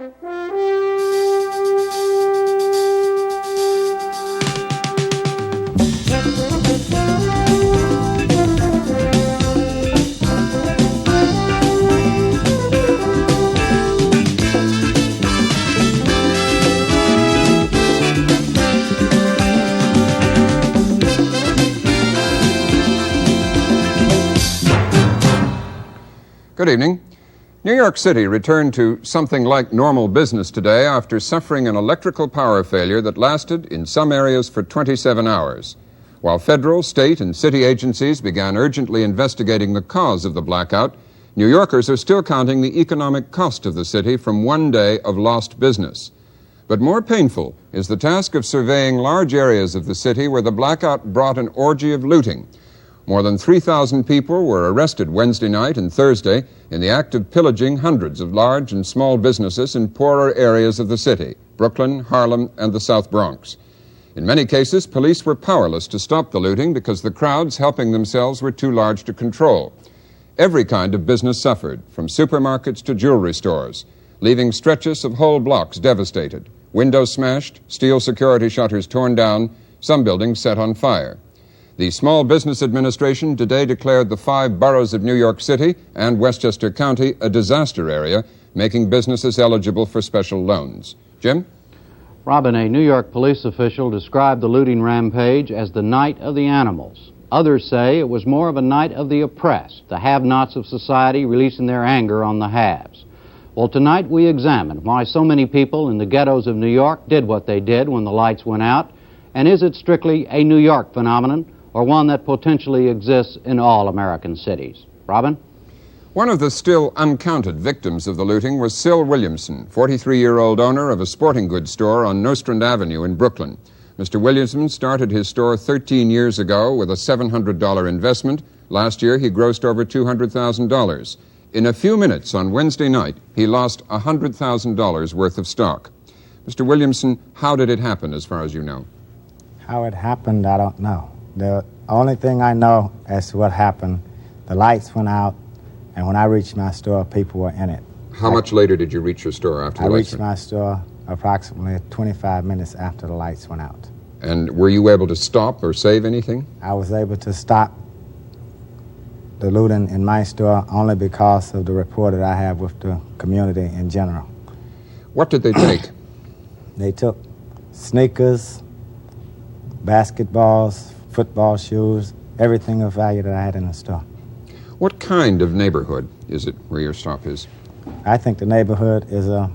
Good evening. New York City returned to something like normal business today after suffering an electrical power failure that lasted in some areas for 27 hours. While federal, state, and city agencies began urgently investigating the cause of the blackout, New Yorkers are still counting the economic cost of the city from one day of lost business. But more painful is the task of surveying large areas of the city where the blackout brought an orgy of looting. More than 3,000 people were arrested Wednesday night and Thursday in the act of pillaging hundreds of large and small businesses in poorer areas of the city, Brooklyn, Harlem, and the South Bronx. In many cases, police were powerless to stop the looting because the crowds helping themselves were too large to control. Every kind of business suffered, from supermarkets to jewelry stores, leaving stretches of whole blocks devastated, windows smashed, steel security shutters torn down, some buildings set on fire. The Small Business Administration today declared the 5 boroughs of New York City and Westchester County a disaster area, making businesses eligible for special loans. Jim? Robin, a New York police official described the looting rampage as the night of the animals. Others say it was more of a night of the oppressed, the have-nots of society releasing their anger on the haves. Well, tonight we examine why so many people in the ghettos of New York did what they did when the lights went out, and is it strictly a New York phenomenon, or one that potentially exists in all American cities? Robin? One of the still uncounted victims of the looting was Syl Williamson, 43-year-old owner of a sporting goods store on Nostrand Avenue in Brooklyn. Mr. Williamson started his store 13 years ago with a $700 investment. Last year, he grossed over $200,000. In a few minutes on Wednesday night, he lost $100,000 worth of stock. Mr. Williamson, how did it happen, as far as you know? How it happened, I don't know. The only thing I know as to what happened, the lights went out, and when I reached my store, people were in it. How much later did you reach your store after the lights went out? I reached my store approximately 25 minutes after the lights went out. And were you able to stop or save anything? I was able to stop the looting in my store only because of the rapport that I have with the community in general. What did they take? They took sneakers, basketballs, football shoes, everything of value that I had in the store. What kind of neighborhood is it where your stop is? I think the neighborhood is a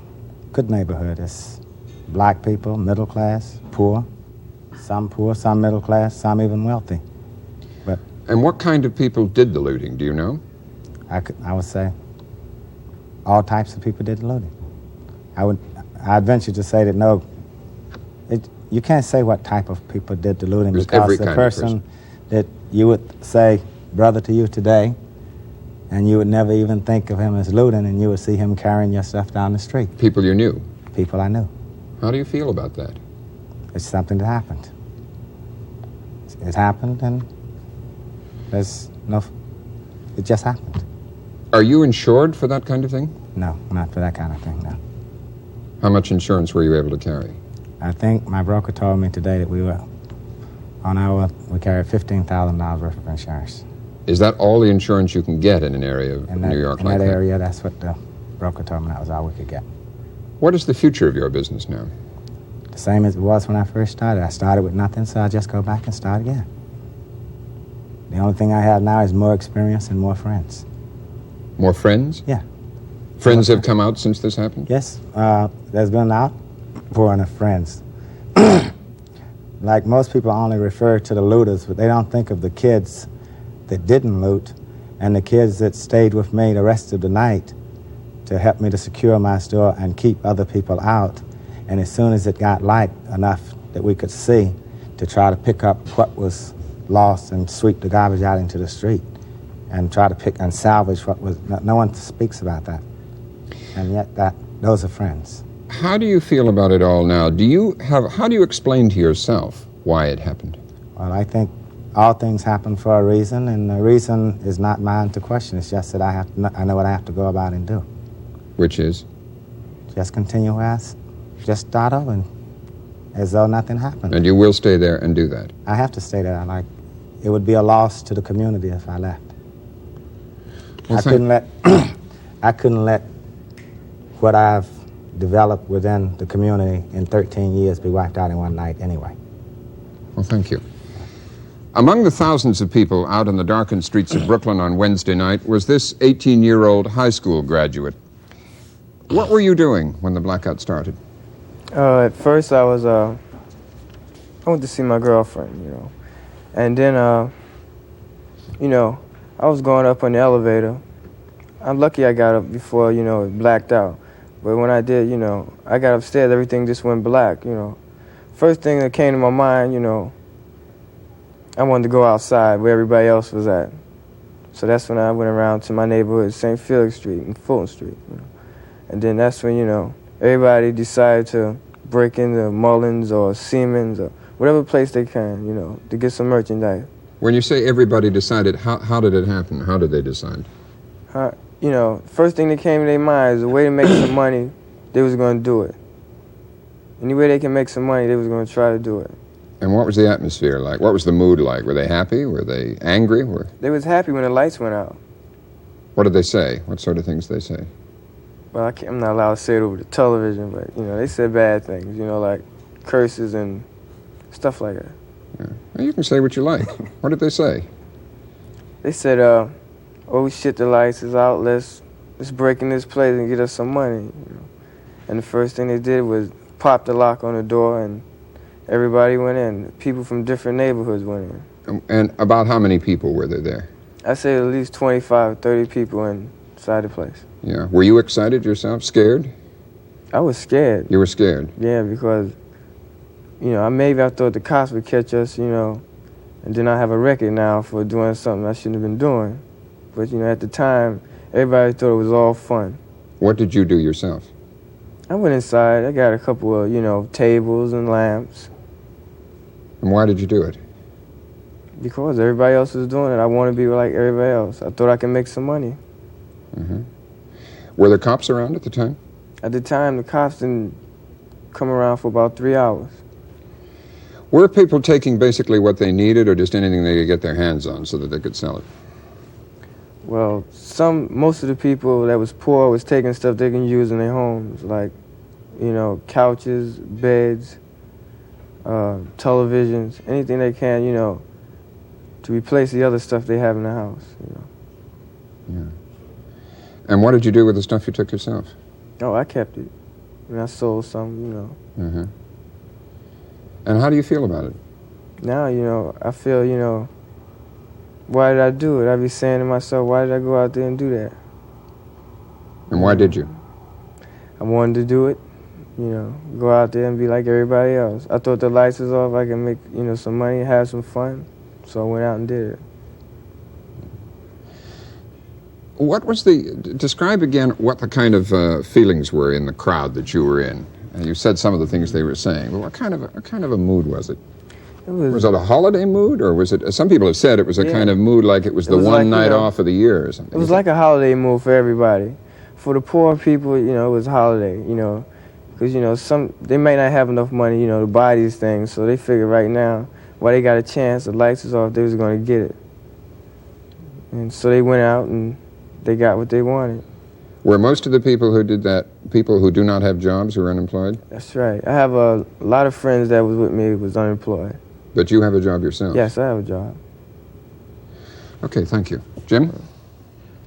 good neighborhood. It's black people, middle class, poor, some middle class, some even wealthy. And what kind of people did the looting, do you know? I would say all types of people did the looting. I'd venture to say that no, you can't say what type of people did the looting because the person that you would say brother to you today, and you would never even think of him as looting, and you would see him carrying your stuff down the street. People you knew? People I knew. How do you feel about that? It's something that happened. It happened, and it just happened. Are you insured for that kind of thing? No, not for that kind of thing, no. How much insurance were you able to carry? I think my broker told me today that we carried $15,000 worth of insurance. Is that all the insurance you can get in an area of New York like that? In that area, that's what the broker told me that was all we could get. What is the future of your business now? The same as it was when I first started. I started with nothing, so I just go back and start again. The only thing I have now is more experience and more friends. More friends? Yeah. Friends have come out since this happened? Yes, there's been an outpouring of friends. Like most people only refer to the looters, but they don't think of the kids that didn't loot and the kids that stayed with me the rest of the night to help me to secure my store and keep other people out. And as soon as it got light enough that we could see, to try to pick up what was lost and sweep the garbage out into the street and try to pick and salvage what was. No one speaks about that. And yet those are friends. How do you feel about it all now? How do you explain to yourself why it happened? Well, I think all things happen for a reason, and the reason is not mine to question. It's just that I know what I have to go about and do. Which is? just continue as, just start over and as though nothing happened. And you will stay there and do that? I have to stay there. Like, it would be a loss to the community if I left. Well, I couldn't let what I've developed within the community in 13 years be wiped out in one night anyway. Well, thank you. Among the thousands of people out in the darkened streets of Brooklyn on Wednesday night was this 18-year-old high school graduate. What were you doing when the blackout started? At first I went to see my girlfriend, you know. And then, you know, I was going up on the elevator. I'm lucky I got up before, you know, it blacked out. But when I did, you know, I got upstairs, everything just went black, you know. First thing that came to my mind, you know, I wanted to go outside where everybody else was at. So that's when I went around to my neighborhood, St. Felix Street and Fulton Street, you know. And then that's when, you know, everybody decided to break into Mullins or Siemens or whatever place they can, you know, to get some merchandise. When you say everybody decided, how did it happen? How did they decide? You know, first thing that came to their mind is a way to make some money, they was going to do it. Any way they can make some money, they was going to try to do it. And what was the atmosphere like? What was the mood like? Were they happy? Were they angry? They was happy when the lights went out. What did they say? What sort of things did they say? Well, I'm not allowed to say it over the television, but, you know, they said bad things, you know, like curses and stuff like that. Yeah. Well, you can say what you like. What did they say? They said, oh shit, the lights is out, let's break in this place and get us some money. You know? And the first thing they did was pop the lock on the door and everybody went in. People from different neighborhoods went in. And about how many people were there? I say at least 25, 30 people inside the place. Yeah. Were you excited yourself? Scared? I was scared. You were scared? Yeah, because, you know, maybe I thought the cops would catch us, you know, and then I have a record now for doing something I shouldn't have been doing. But, you know, at the time, everybody thought it was all fun. What did you do yourself? I went inside. I got a couple of, you know, tables and lamps. And why did you do it? Because everybody else was doing it. I want to be like everybody else. I thought I could make some money. Mm-hmm. Were there cops around at the time? At the time, the cops didn't come around for about 3 hours. Were people taking basically what they needed or just anything they could get their hands on so that they could sell it? Well, most of the people that was poor was taking stuff they can use in their homes, like, you know, couches, beds, televisions, anything they can, you know, to replace the other stuff they have in the house, you know. Yeah. And what did you do with the stuff you took yourself? Oh, I kept it. And I sold some, you know. Mm-hmm. And how do you feel about it? Now, you know, I feel, you know, why did I do it? I be saying to myself, why did I go out there and do that? And why did you? I wanted to do it, you know, go out there and be like everybody else. I thought the lights was off, I could make, you know, some money, have some fun. So I went out and did it. What was describe again what the kind of feelings were in the crowd that you were in. You said some of the things they were saying, but what kind of a mood was it? Was it a holiday mood, or was it, some people have said it was a kind of mood like it was the one night off of the year or something? It was like a holiday mood for everybody. For the poor people, you know, it was a holiday, you know, because, you know, they may not have enough money, you know, to buy these things, so they figure right now, while they got a chance, the lights was off, they was going to get it. And so they went out and they got what they wanted. Were most of the people who did that people who do not have jobs, who are unemployed? That's right. I have a lot of friends that was with me who was unemployed. But you have a job yourself? Yes, I have a job. Okay, thank you. Jim?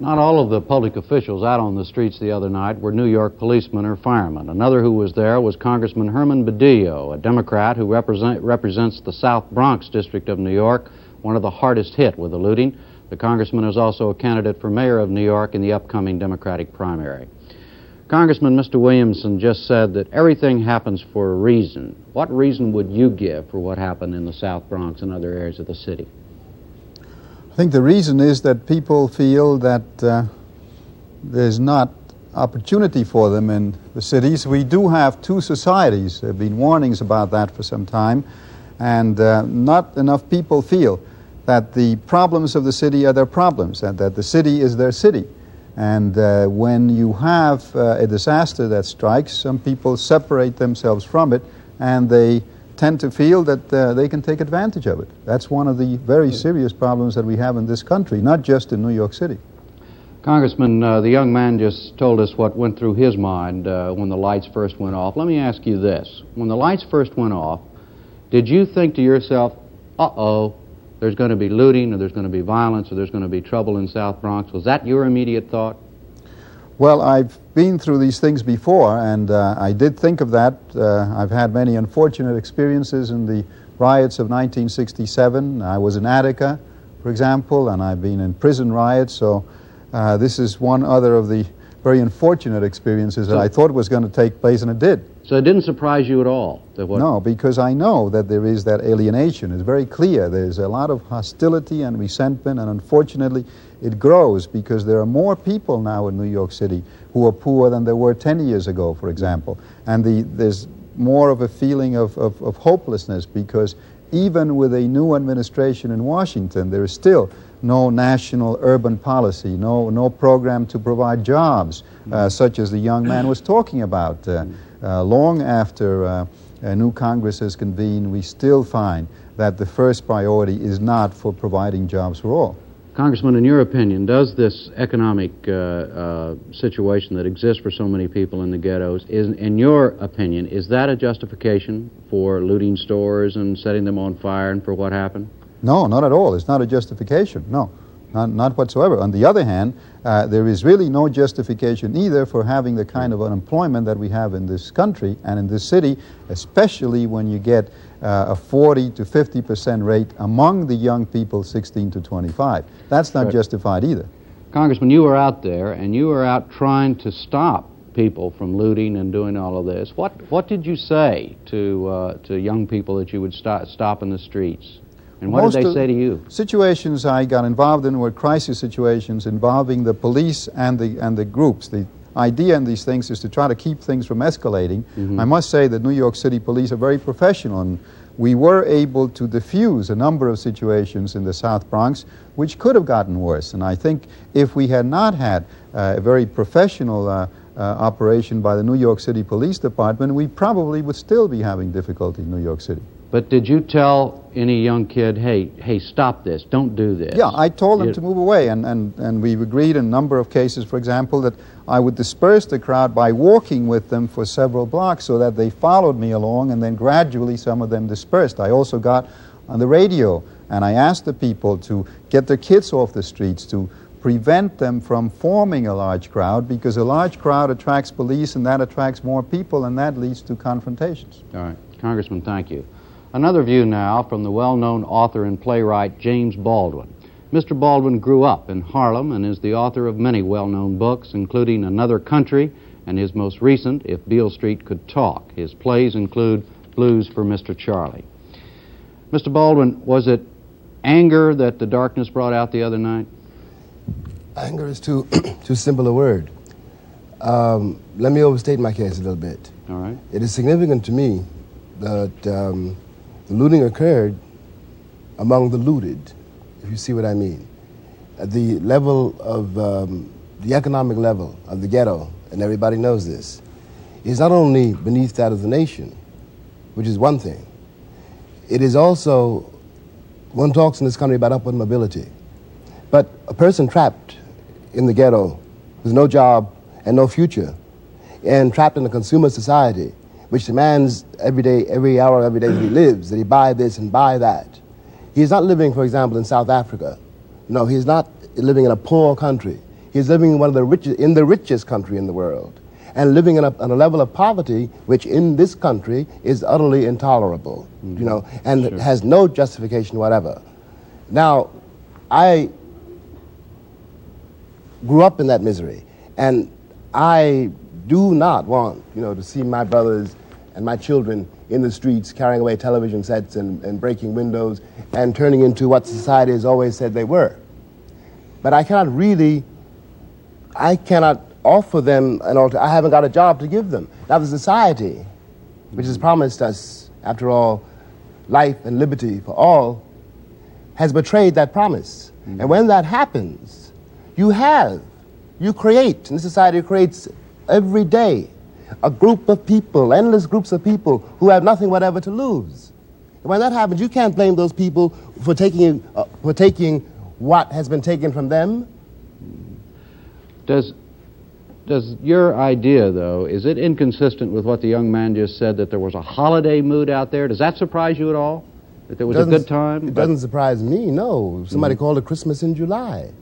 Not all of the public officials out on the streets the other night were New York policemen or firemen. Another who was there was Congressman Herman Badillo, a Democrat who represents the South Bronx district of New York, one of the hardest hit with the looting. The congressman is also a candidate for mayor of New York in the upcoming Democratic primary. Congressman, Mr. Williamson just said that everything happens for a reason. What reason would you give for what happened in the South Bronx and other areas of the city? I think the reason is that people feel that there's not opportunity for them in the cities. We do have two societies. There have been warnings about that for some time, and not enough people feel that the problems of the city are their problems and that the city is their city. And when you have a disaster that strikes, some people separate themselves from it, and they tend to feel that they can take advantage of it. That's one of the very serious problems that we have in this country, not just in New York City. Congressman, the young man just told us what went through his mind when the lights first went off. Let me ask you this. When the lights first went off, did you think to yourself, uh-oh, there's going to be looting, or there's going to be violence, or there's going to be trouble in South Bronx? Was that your immediate thought? Well, I've been through these things before, and I did think of that. I've had many unfortunate experiences in the riots of 1967. I was in Attica, for example, and I've been in prison riots, so this is one other of the very unfortunate experiences that I thought was going to take place, and it did. So it didn't surprise you at all? No, because I know that there is that alienation. It's very clear. There's a lot of hostility and resentment, and unfortunately it grows because there are more people now in New York City who are poor than there were 10 years ago, for example. And there's more of a feeling of hopelessness, because even with a new administration in Washington, there is still no national urban policy, no program to provide jobs, such as the young man was talking about. Long after a new Congress has convened, we still find that the first priority is not for providing jobs for all. Congressman, in your opinion, does this economic situation that exists for so many people in the ghettos, in your opinion, is that a justification for looting stores and setting them on fire and for what happened? No, not at all. It's not a justification, no, not whatsoever. On the other hand, there is really no justification either for having the kind of unemployment that we have in this country and in this city, especially when you get a 40 to 50% rate among the young people 16 to 25. That's not justified either. Congressman, you were out there, and you were out trying to stop people from looting and doing all of this. What did you say to young people that you would stop in the streets? And what did they say to you? Situations I got involved in were crisis situations involving the police and the groups. The idea in these things is to try to keep things from escalating. I must say that New York City police are very professional, and we were able to diffuse a number of situations in the South Bronx which could have gotten worse. And I think if we had not had a very professional operation by the New York City Police Department, we probably would still be having difficulty in New York City. But did you tell any young kid, hey, stop this, don't do this? Yeah, I told them to move away, and we've agreed in a number of cases, for example, that I would disperse the crowd by walking with them for several blocks so that they followed me along, and then gradually some of them dispersed. I also got on the radio, and I asked the people to get their kids off the streets, to prevent them from forming a large crowd, because a large crowd attracts police, and that attracts more people, and that leads to confrontations. All right. Congressman, thank you. Another view now from the well-known author and playwright James Baldwin. Mr. Baldwin grew up in Harlem and is the author of many well-known books, including Another Country and his most recent, If Beale Street Could Talk. His plays include Blues for Mr. Charlie. Mr. Baldwin, was it anger that the darkness brought out the other night? Anger is too simple a word. Let me overstate my case a little bit. All right. It is significant to me that the looting occurred among the looted, if you see what I mean. At the level of the economic level of the ghetto, and everybody knows this, is not only beneath that of the nation, which is one thing. It is also, one talks in this country about upward mobility, but a person trapped in the ghetto with no job and no future, and trapped in a consumer society which demands every day, every hour, every day that he lives, that he buy this and buy that. He is not living, for example, in South Africa. No, he is not living in a poor country. He is living in one of the richest, in the richest country in the world, and living on a level of poverty which in this country is utterly intolerable, you know, and has no justification whatever. Now, I grew up in that misery, and I do not want, you know, to see my brothers and my children in the streets carrying away television sets and breaking windows and turning into what society has always said they were. But I cannot offer them an alternative. I haven't got a job to give them. Now the society, which has promised us, after all, life and liberty for all, has betrayed that promise. And when that happens, you have You create, and society creates every day, a group of people, endless groups of people who have nothing whatever to lose. And when that happens, you can't blame those people for taking what has been taken from them. Does your idea, though, is it inconsistent with what the young man just said, that there was a holiday mood out there? Does that surprise you at all? That there was a good time? It doesn't surprise me, no. Somebody called it Christmas in July.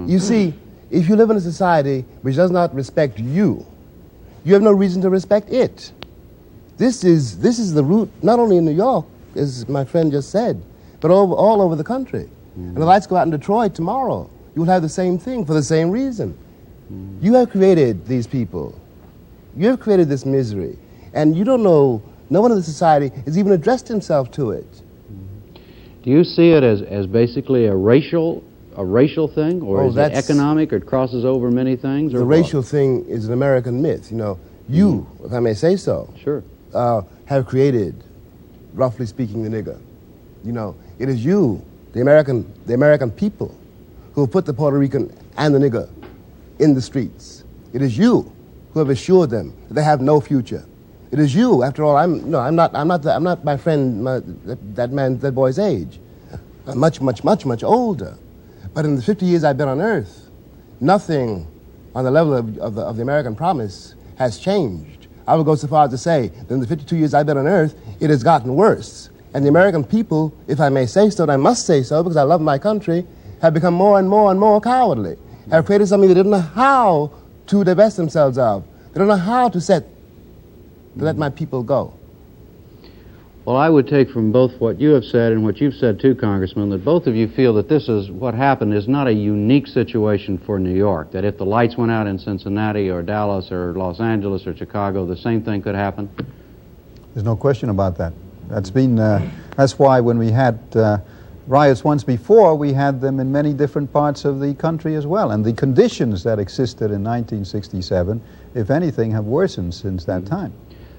You see, if you live in a society which does not respect you, you have no reason to respect it. This is the root, not only in New York, as my friend just said, but all over the country. And the lights go out in Detroit tomorrow. You will have the same thing for the same reason. You have created these people. You have created this misery. And you don't know, no one in the society has even addressed himself to it. Do you see it as basically a racial thing, or is it economic, or it crosses over many things? Or the racial thing is an American myth. You know, you, if I may say so, sure, have created, roughly speaking, the nigger. You know, it is you, the American people, who have put the Puerto Rican and the nigger in the streets. It is you who have assured them that they have no future. It is you. After all, I'm not my friend, that boy's age. I'm much older. But in the 50 years I've been on Earth, nothing on the level of the American promise has changed. I would go so far as to say that in the 52 years I've been on Earth, it has gotten worse. And the American people, if I may say so, and I must say so because I love my country, have become more and more cowardly, have created something they didn't know how to divest themselves of. They don't know how to let my people go. Well, I would take from both what you have said and what you've said too, Congressman, that both of you feel that this is what happened is not a unique situation for New York, that if the lights went out in Cincinnati or Dallas or Los Angeles or Chicago, the same thing could happen? There's no question about that. That's why when we had riots once before, we had them in many different parts of the country as well. And the conditions that existed in 1967, if anything, have worsened since that time.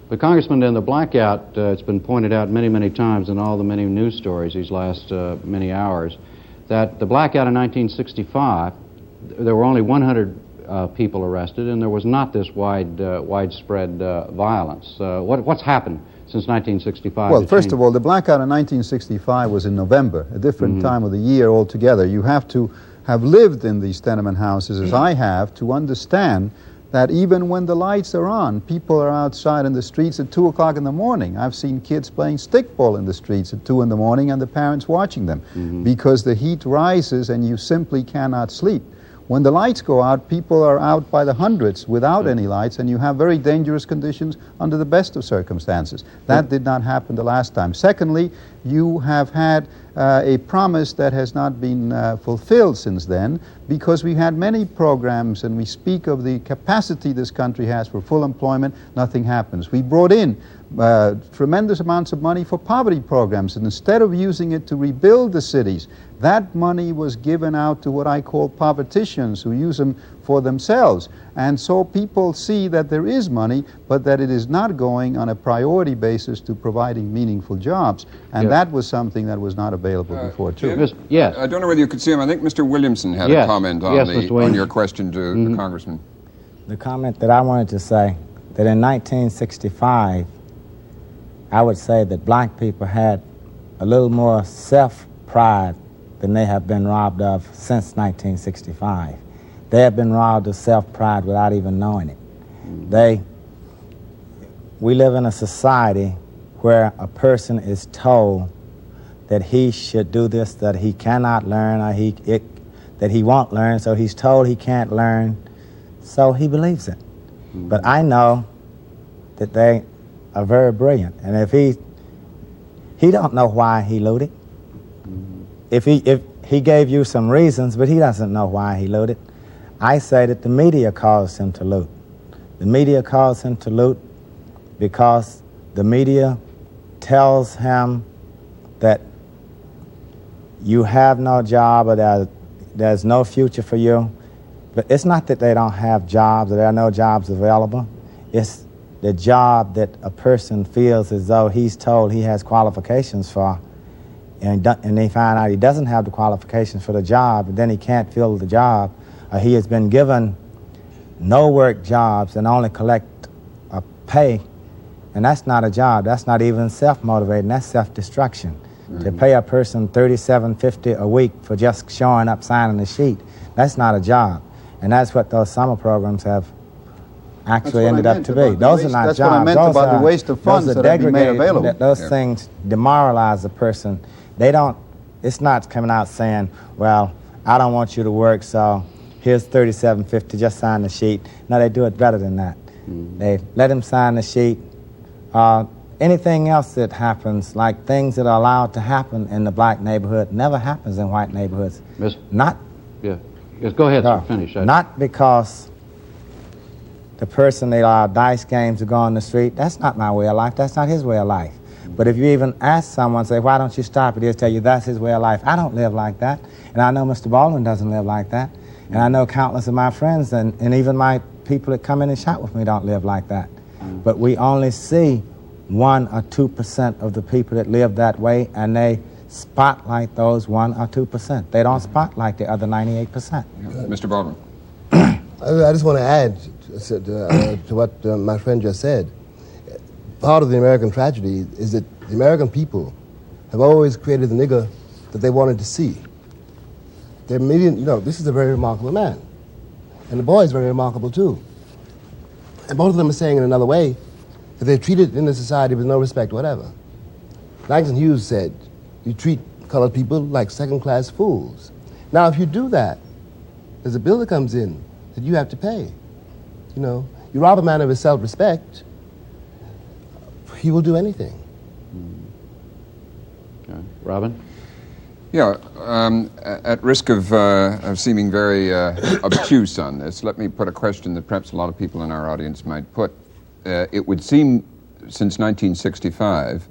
But Congressman, in the blackout, it's been pointed out many times in all the many news stories these last many hours, that the blackout in 1965, there were only 100 people arrested, and there was not this widespread violence. What's happened since 1965? Well, first of all, the blackout in 1965 was in November, a different time of the year altogether. You have to have lived in these tenement houses, as I have, to understand that even when the lights are on, people are outside in the streets at 2 o'clock in the morning. I've seen kids playing stickball in the streets at 2 in the morning and the parents watching them because the heat rises and you simply cannot sleep. When the lights go out, people are out by the hundreds without any lights, and you have very dangerous conditions under the best of circumstances. That did not happen the last time. Secondly, you have had a promise that has not been fulfilled since then, because we had many programs, and we speak of the capacity this country has for full employment. Nothing happens. We brought in tremendous amounts of money for poverty programs, and instead of using it to rebuild the cities, that money was given out to what I call politicians who use them for themselves. And so people see that there is money, but that it is not going on a priority basis to providing meaningful jobs. And that was something that was not available before, too. Yes. I don't know whether you could see him. I think Mr. Williamson had a comment on your question to the Congressman. The comment that I wanted to say, that in 1965, I would say that black people had a little more self-pride than they have been robbed of since 1965. They have been robbed of self-pride without even knowing it. We live in a society where a person is told that he should do this, that he cannot learn, or that he won't learn, so he's told he can't learn, so he believes it. But I know that they are very brilliant, and if he don't know why he looted. If he gave you some reasons, but he doesn't know why he looted. I say that the media caused him to loot. The media caused him to loot because the media tells him that you have no job or that there's no future for you. But it's not that they don't have jobs or there are no jobs available. It's the job that a person feels as though he's told he has qualifications for, and they find out he doesn't have the qualifications for the job, and then he can't fill the job, or he has been given no work jobs and only collect a pay, and that's not a job. That's not even self-motivating. That's self-destruction. To pay a person $37.50 a week for just showing up, signing a sheet, that's not a job. And that's what those summer programs have actually ended up to be. Those are not jobs. That's what I meant about the waste of funds that are being made available. Those things demoralize a person. They don't, it's not coming out saying, well, I don't want you to work, so here's $37.50, just sign the sheet. No, they do it better than that. They let him sign the sheet. Anything else that happens, like things that are allowed to happen in the black neighborhood, never happens in white neighborhoods. Not. Yeah. Yes, go ahead, sir. Finish. Not because the person they allow dice games to go on the street. That's not my way of life. That's not his way of life. But if you even ask someone, say, why don't you stop it? He'll tell you that's his way of life. I don't live like that. And I know Mr. Baldwin doesn't live like that. And I know countless of my friends and even my people that come in and shop with me don't live like that. But we only see 1 or 2% of the people that live that way, and they spotlight those 1 or 2%. They don't spotlight the other 98%. Mr. Baldwin. I just want to add to what my friend just said. Part of the American tragedy is that the American people have always created the nigger that they wanted to see. They're this is a very remarkable man. And the boy is very remarkable too. And both of them are saying in another way that they're treated in the society with no respect whatever. Langston Hughes said, you treat colored people like second-class fools. Now, if you do that, there's a bill that comes in that you have to pay. You rob a man of his self-respect, he will do anything. Okay. Robin? Yeah, at risk of seeming very obtuse on this, let me put a question that perhaps a lot of people in our audience might put. It would seem since 1965,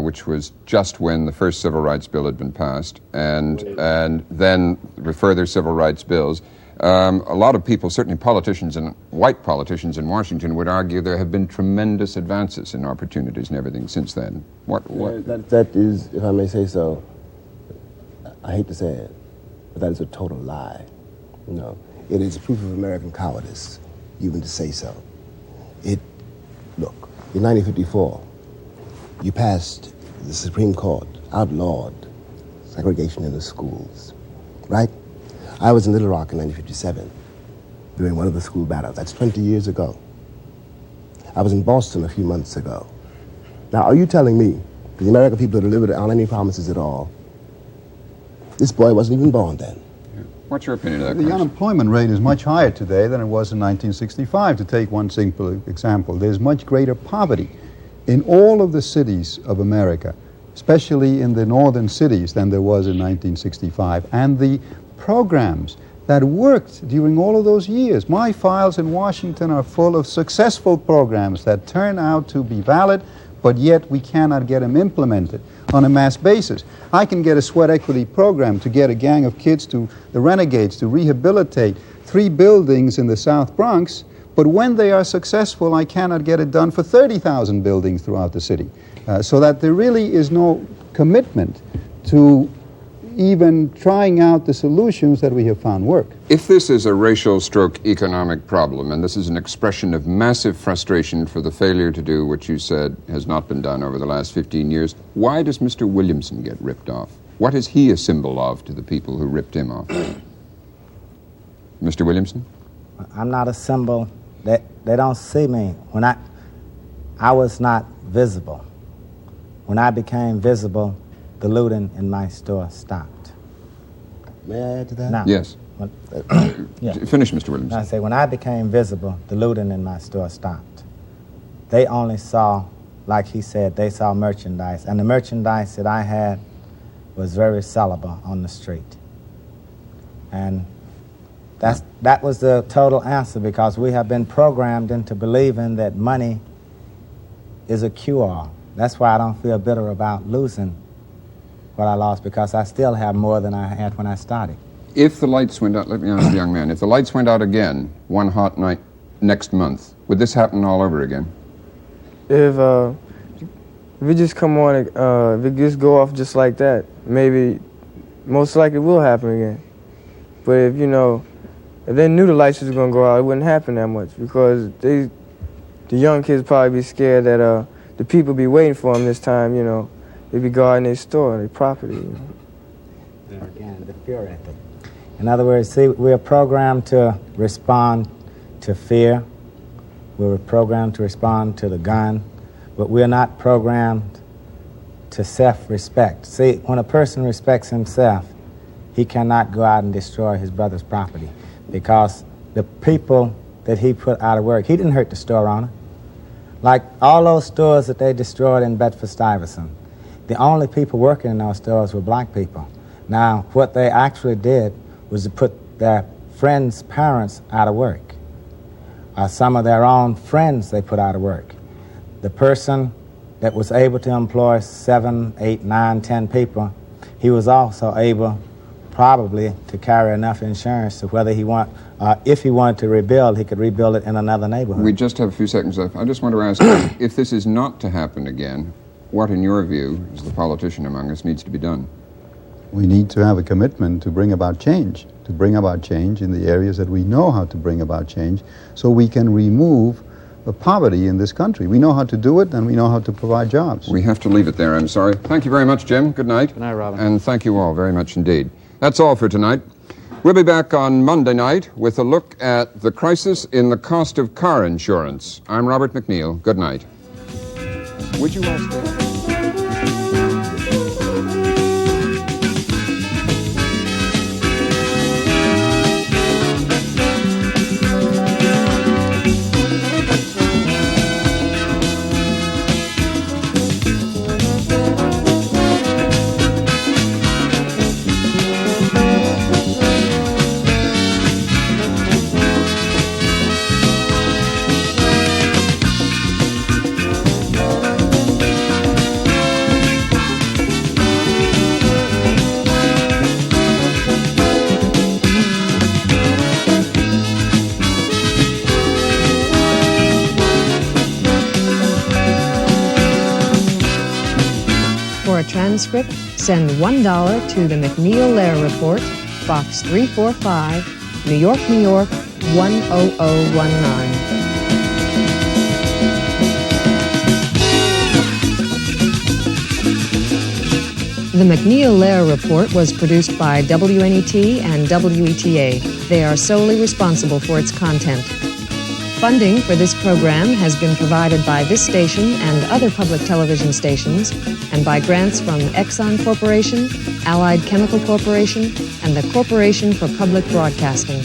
which was just when the first civil rights bill had been passed, and then further civil rights bills, a lot of people, certainly politicians and white politicians in Washington, would argue there have been tremendous advances in opportunities and everything since then. What? That is, if I may say so, I hate to say it, but that is a total lie. It is proof of American cowardice, even to say so. Look, in 1954, you passed, the Supreme Court outlawed segregation in the schools, right? I was in Little Rock in 1957 during one of the school battles. That's 20 years ago. I was in Boston a few months ago. Now, are you telling me that the American people delivered on any promises at all? This boy wasn't even born then. What's your opinion of that? The unemployment rate is much higher today than it was in 1965, to take one simple example. There's much greater poverty in all of the cities of America, especially in the northern cities, than there was in 1965. And the programs that worked during all of those years, my files in Washington are full of successful programs that turn out to be valid, but yet we cannot get them implemented on a mass basis. I can get a sweat equity program to get a gang of kids to the Renegades to rehabilitate 3 buildings in the South Bronx, but when they are successful, I cannot get it done for 30,000 buildings throughout the city. So that there really is no commitment to even trying out the solutions that we have found work. If this is a racial stroke economic problem, and this is an expression of massive frustration for the failure to do what you said has not been done over the last 15 years, why does Mr. Williamson get ripped off? What is he a symbol of to the people who ripped him off? Mr. Williamson? I'm not a symbol. They don't see me. When I was not visible. When I became visible, the looting in my store stopped. May I add to that? No. Yes. Yeah. Finish, Mr. Williamson. I say, when I became visible, the looting in my store stopped. They only saw, like he said, they saw merchandise. And the merchandise that I had was very sellable on the street. And that was the total answer, because we have been programmed into believing that money is a cure-all. That's why I don't feel bitter about losing what I lost, because I still have more than I had when I started. If the lights went out, let me ask the young man, if the lights went out again one hot night next month, would this happen all over again? If it just come on, if it just go off just like that, maybe most likely will happen again. But if, if they knew the lights was gonna go out, it wouldn't happen that much, because the young kids probably be scared that the people be waiting for them this time, you know. They be guarding their store, their property. You know. There again, the fear ethic. In other words, see, we're programmed to respond to fear. We're programmed to respond to the gun, but we're not programmed to self-respect. See, when a person respects himself, he cannot go out and destroy his brother's property, because the people that he put out of work, he didn't hurt the store owner. Like all those stores that they destroyed in Bedford-Stuyvesant, the only people working in those stores were black people. Now, what they actually did was to put their friends' parents out of work. Some of their own friends they put out of work. The person that was able to employ 7, 8, 9, 10 people, he was also able probably to carry enough insurance to whether if he wanted to rebuild, he could rebuild it in another neighborhood. We just have a few seconds left. I just want to ask, if this is not to happen again, what, in your view, as the politician among us, needs to be done? We need to have a commitment to bring about change in the areas that we know how to bring about change, so we can remove the poverty in this country. We know how to do it, and we know how to provide jobs. We have to leave it there, I'm sorry. Thank you very much, Jim. Good night. Good night, Robin. And thank you all very much indeed. That's all for tonight. We'll be back on Monday night with a look at the crisis in the cost of car insurance. I'm Robert McNeil. Good night. Would you all stay? Transcript, send $1 to the McNeil-Lehrer Report, Box 345, New York, New York, 10019. The McNeil-Lehrer Report was produced by WNET and WETA. They are solely responsible for its content. Funding for this program has been provided by this station and other public television stations, and by grants from Exxon Corporation, Allied Chemical Corporation, and the Corporation for Public Broadcasting.